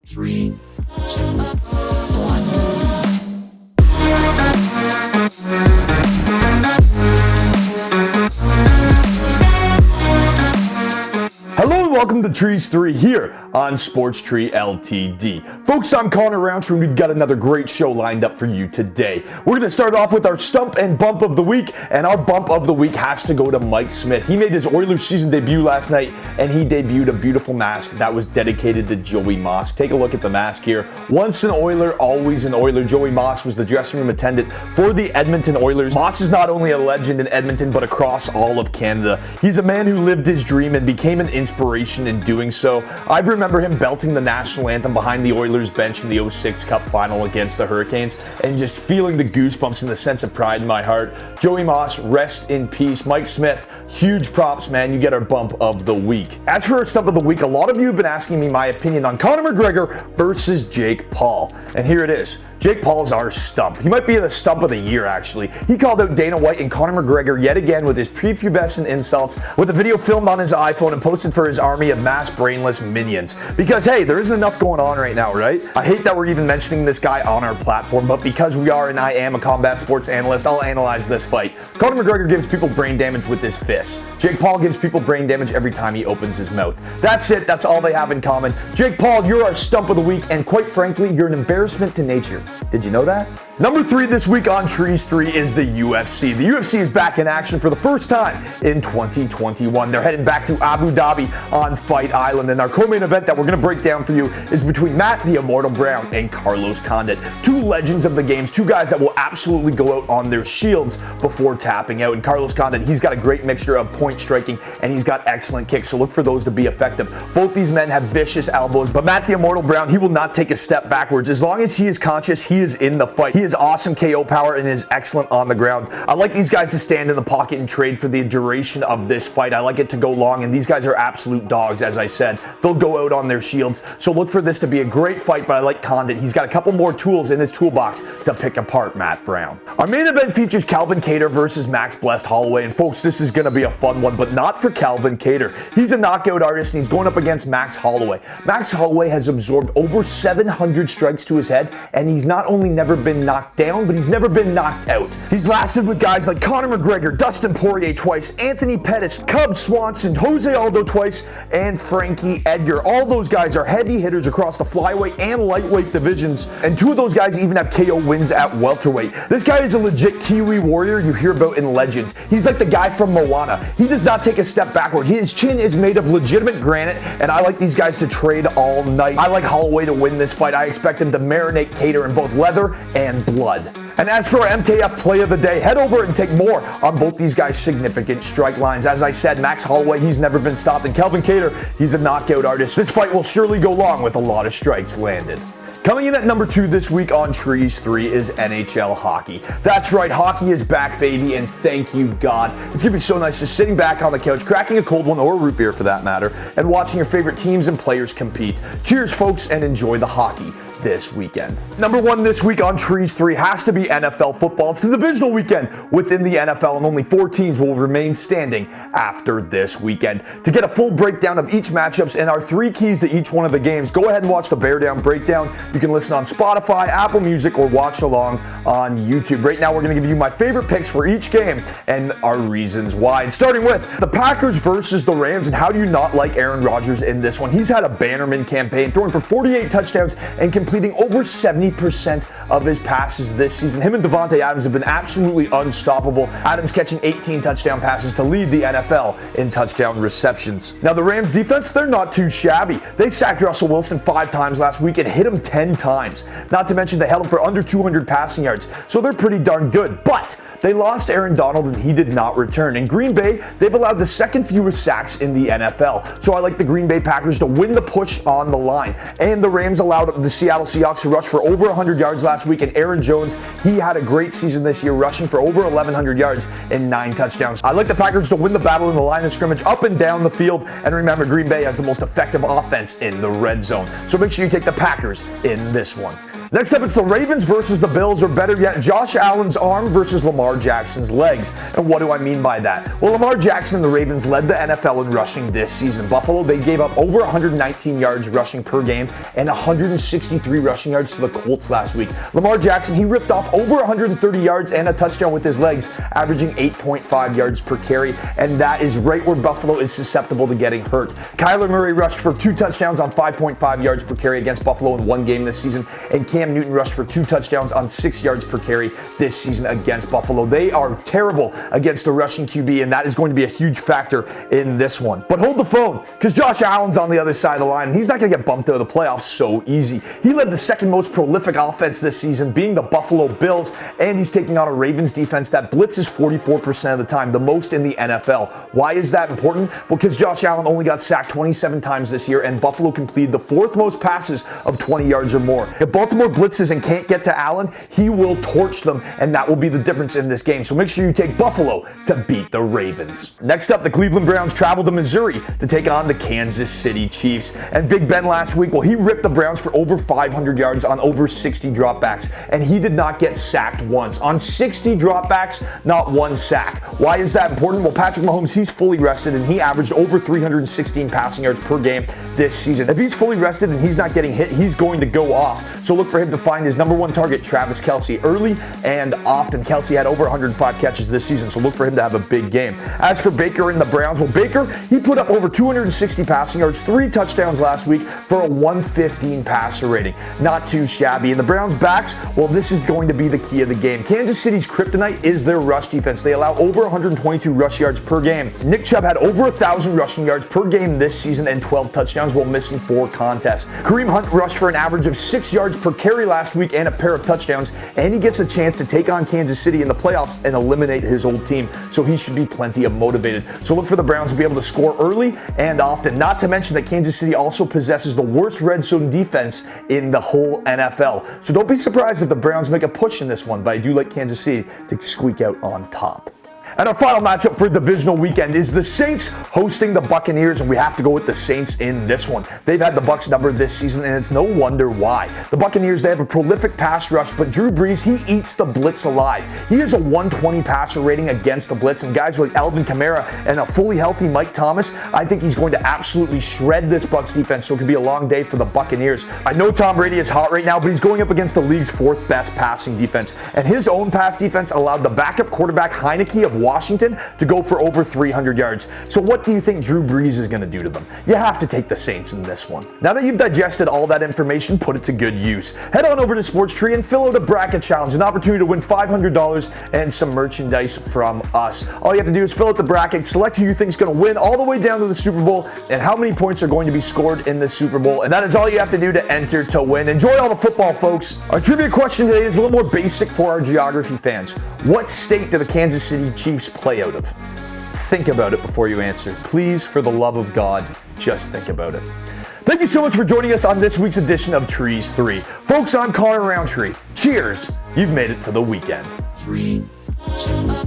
3, 2, 1. Hello and welcome to Trees 3 here on Sports Tree LTD. Folks, I'm Conor Roundtree and we've got another great show lined up for you today. We're going to start off with our stump and bump of the week, and our bump of the week has to go to Mike Smith. He made his Oilers season debut last night and he debuted a beautiful mask that was dedicated to Joey Moss. Take a look at the mask here. Once an Oiler, always an Oiler. Joey Moss was the dressing room attendant for the Edmonton Oilers. Moss is not only a legend in Edmonton but across all of Canada. He's a man who lived his dream and became an inspiration in doing so. I remember him belting the national anthem behind the Oilers bench in the 06 Cup final against the Hurricanes and just feeling the goosebumps and the sense of pride in my heart. Joey Moss, rest in peace. Mike Smith, huge props, man. You get our bump of the week. As for our stump of the week, a lot of you have been asking me my opinion on Conor McGregor versus Jake Paul. And here it is. Jake Paul's our stump. He might be the stump of the year, actually. He called out Dana White and Conor McGregor yet again with his prepubescent insults, with a video filmed on his iPhone and posted for his army of mass brainless minions. Because, hey, there isn't enough going on right now, right? I hate that we're even mentioning this guy on our platform, but because we are and I am a combat sports analyst, I'll analyze this fight. Conor McGregor gives people brain damage with his fists. Jake Paul gives people brain damage every time he opens his mouth. That's it. That's all they have in common. Jake Paul, you're our stump of the week, and quite frankly, you're an embarrassment to nature. Did you know that? Number 3 this week on Trees 3 is the UFC. The UFC is back in action for the first time in 2021. They're heading back to Abu Dhabi on Fight Island, and our co-main event that we're going to break down for you is between Matt the Immortal Brown and Carlos Condit. Two legends of the games, two guys that will absolutely go out on their shields before tapping out. And Carlos Condit, he's got a great mixture of point striking and he's got excellent kicks, so look for those to be effective. Both these men have vicious elbows, but Matt the Immortal Brown, he will not take a step backwards. As long as he is conscious, he is in the fight. He has awesome KO power and is excellent on the ground. I like these guys to stand in the pocket and trade for the duration of this fight. I like it to go long, and these guys are absolute dogs, as I said. They'll go out on their shields, so look for this to be a great fight, but I like Condit. He's got a couple more tools in his toolbox to pick apart Matt Brown. Our main event features Calvin Kattar versus Max Blessed Holloway, and folks, this is going to be a fun one, but not for Calvin Kattar. He's a knockout artist, and he's going up against Max Holloway. Max Holloway has absorbed over 700 strikes to his head, and he's not only never been knocked down, but he's never been knocked out. He's lasted with guys like Conor McGregor, Dustin Poirier twice, Anthony Pettis, Cub Swanson, Jose Aldo twice, and Frankie Edgar. All those guys are heavy hitters across the flyweight and lightweight divisions, and two of those guys even have KO wins at welterweight. This guy is a legit Kiwi warrior you hear about in legends. He's like the guy from Moana. He does not take a step backward. His chin is made of legitimate granite, and I like these guys to trade all night. I like Holloway to win this fight. I expect him to marinate Kattar in both leather and blood. And as for our MKF play of the day, head over and take more on both these guys' significant strike lines. As I said, Max Holloway, he's never been stopped, and Calvin Kattar, he's a knockout artist. This fight will surely go long with a lot of strikes landed. Coming in at number 2 this week on Trees 3 is NHL Hockey. That's right, hockey is back, baby, and thank you, God. It's going to be so nice just sitting back on the couch, cracking a cold one, or a root beer for that matter, and watching your favorite teams and players compete. Cheers, folks, and enjoy the hockey this weekend. Number 1 this week on Trees 3 has to be NFL football. It's the divisional weekend within the NFL, and only 4 teams will remain standing after this weekend. To get a full breakdown of each matchups and our 3 keys to each one of the games, go ahead and watch the Bear Down Breakdown. You can listen on Spotify, Apple Music, or watch along on YouTube. Right now, we're going to give you my favorite picks for each game and our reasons why. And starting with the Packers versus the Rams, and how do you not like Aaron Rodgers in this one? He's had a Bannerman campaign, throwing for 48 touchdowns and completing over 70% of his passes this season. Him and Devontae Adams have been absolutely unstoppable. Adams catching 18 touchdown passes to lead the NFL in touchdown receptions. Now the Rams defense, they're not too shabby. They sacked Russell Wilson 5 times last week and hit him 10 times. Not to mention they held him for under 200 passing yards, so they're pretty darn good. But they lost Aaron Donald and he did not return. In Green Bay, they've allowed the second fewest sacks in the NFL. So I like the Green Bay Packers to win the push on the line. And the Rams allowed the Seattle Seahawks to rush for over 100 yards last week. And Aaron Jones, he had a great season this year, rushing for over 1,100 yards and 9 touchdowns. I like the Packers to win the battle in the line of scrimmage up and down the field. And remember, Green Bay has the most effective offense in the red zone. So make sure you take the Packers in this one. Next up, it's the Ravens versus the Bills, or better yet, Josh Allen's arm versus Lamar Jackson's legs. And what do I mean by that? Well, Lamar Jackson and the Ravens led the NFL in rushing this season. Buffalo, they gave up over 119 yards rushing per game and 163 rushing yards to the Colts last week. Lamar Jackson, he ripped off over 130 yards and a touchdown with his legs, averaging 8.5 yards per carry, and that is right where Buffalo is susceptible to getting hurt. Kyler Murray rushed for 2 touchdowns on 5.5 yards per carry against Buffalo in one game this season, and Cam Newton rushed for 2 touchdowns on 6 yards per carry this season against Buffalo. They are terrible against the rushing QB, and that is going to be a huge factor in this one. But hold the phone, because Josh Allen's on the other side of the line, and he's not going to get bumped out of the playoffs so easy. He led the second most prolific offense this season, being the Buffalo Bills, and he's taking on a Ravens defense that blitzes 44% of the time, the most in the NFL. Why is that important? Well, because Josh Allen only got sacked 27 times this year, and Buffalo completed the 4th most passes of 20 yards or more. If Baltimore blitzes and can't get to Allen, he will torch them, and that will be the difference in this game. So make sure you take Buffalo to beat the Ravens. Next up, the Cleveland Browns travel to Missouri to take on the Kansas City Chiefs. And Big Ben last week, well, he ripped the Browns for over 500 yards on over 60 dropbacks, and he did not get sacked once. On 60 dropbacks, not one sack. Why is that important? Well, Patrick Mahomes, he's fully rested, and he averaged over 316 passing yards per game this season. If he's fully rested and he's not getting hit, he's going to go off. So look for him to find his number 1 target, Travis Kelce, early and often. Kelce had over 105 catches this season, so look for him to have a big game. As for Baker and the Browns, well, Baker, he put up over 260 passing yards, 3 touchdowns last week for a 115 passer rating. Not too shabby. And the Browns' backs, well, this is going to be the key of the game. Kansas City's kryptonite is their rush defense. They allow over 122 rush yards per game. Nick Chubb had over 1,000 rushing yards per game this season and 12 touchdowns while missing 4 contests. Kareem Hunt rushed for an average of 6 yards per carry last week and a pair of touchdowns, and he gets a chance to take on Kansas City in the playoffs and eliminate his old team, so he should be plenty of motivated. So look for the Browns to be able to score early and often. Not to mention that Kansas City also possesses the worst red zone defense in the whole NFL. So don't be surprised if the Browns make a push in this one, but I do like Kansas City to squeak out on top. And our final matchup for divisional weekend is the Saints hosting the Buccaneers, and we have to go with the Saints in this one. They've had the Bucs numbered this season, and it's no wonder why. The Buccaneers, they have a prolific pass rush, but Drew Brees, he eats the blitz alive. He has a 120 passer rating against the blitz, and guys like Alvin Kamara and a fully healthy Mike Thomas, I think he's going to absolutely shred this Bucs defense, so it could be a long day for the Buccaneers. I know Tom Brady is hot right now, but he's going up against the league's 4th best passing defense, and his own pass defense allowed the backup quarterback Heineke of Washington to go for over 300 yards. So what do you think Drew Brees is going to do to them? You have to take the Saints in this one. Now that you've digested all that information, put it to good use. Head on over to Sports Tree and fill out a bracket challenge, an opportunity to win $500 and some merchandise from us. All you have to do is fill out the bracket, select who you think is going to win all the way down to the Super Bowl, and how many points are going to be scored in the Super Bowl. And that is all you have to do to enter to win. Enjoy all the football, folks. Our trivia question today is a little more basic for our geography fans. What state do the Kansas City Chiefs play out of? Think about it before you answer. Please, for the love of God, just think about it. Thank you so much for joining us on this week's edition of Trees 3. Folks, I'm Conor Roundtree. Cheers, you've made it to the weekend. 3, 2,